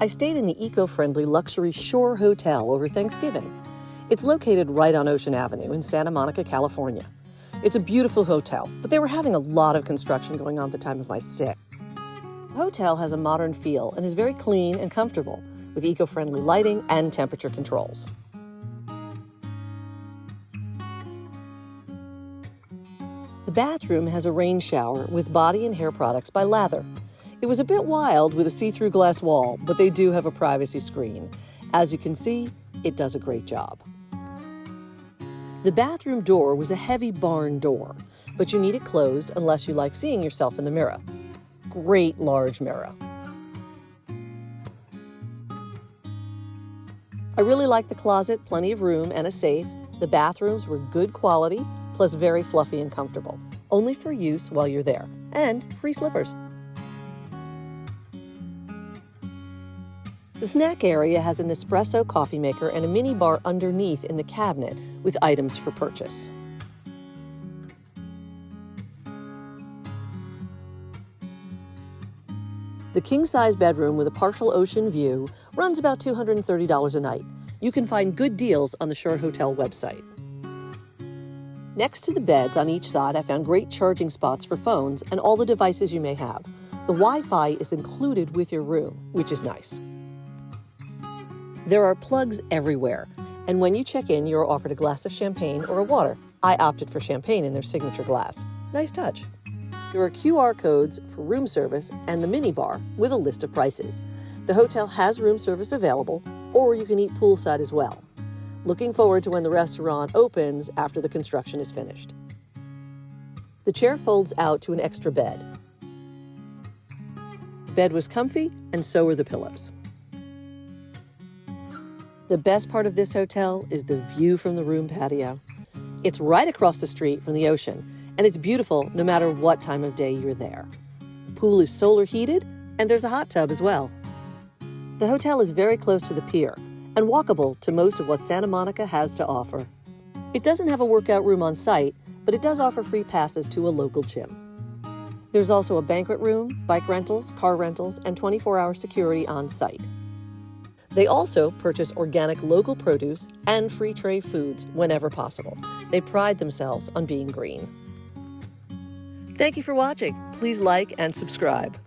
I stayed in the eco-friendly luxury Shore Hotel over Thanksgiving. It's located right on Ocean Avenue in Santa Monica, California. It's a beautiful hotel, but they were having a lot of construction going on at the time of my stay. The hotel has a modern feel and is very clean and comfortable, with eco-friendly lighting and temperature controls. The bathroom has a rain shower with body and hair products by Lather. It was a bit wild with a see-through glass wall, but they do have a privacy screen. As you can see, it does a great job. The bathroom door was a heavy barn door, but you need it closed unless you like seeing yourself in the mirror. Great large mirror. I really liked the closet, plenty of room, and a safe. The bathrooms were good quality, plus very fluffy and comfortable, only for use while you're there, and free slippers. The snack area has an espresso coffee maker and a mini bar underneath in the cabinet with items for purchase. The king-size bedroom with a partial ocean view runs about $230 a night. You can find good deals on the Shore Hotel website. Next to the beds on each side, I found great charging spots for phones and all the devices you may have. The Wi-Fi is included with your room, which is nice. There are plugs everywhere, and when you check in, you're offered a glass of champagne or a water. I opted for champagne in their signature glass. Nice touch. There are QR codes for room service and the minibar with a list of prices. The hotel has room service available, or you can eat poolside as well. Looking forward to when the restaurant opens after the construction is finished. The chair folds out to an extra bed. The bed was comfy, and so were the pillows. The best part of this hotel is the view from the room patio. It's right across the street from the ocean, and it's beautiful no matter what time of day you're there. The pool is solar heated, and there's a hot tub as well. The hotel is very close to the pier and walkable to most of what Santa Monica has to offer. It doesn't have a workout room on site, but it does offer free passes to a local gym. There's also a banquet room, bike rentals, car rentals, and 24-hour security on site. They also purchase organic local produce and free trade foods whenever possible. They pride themselves on being green. Thank you for watching. Please like and subscribe.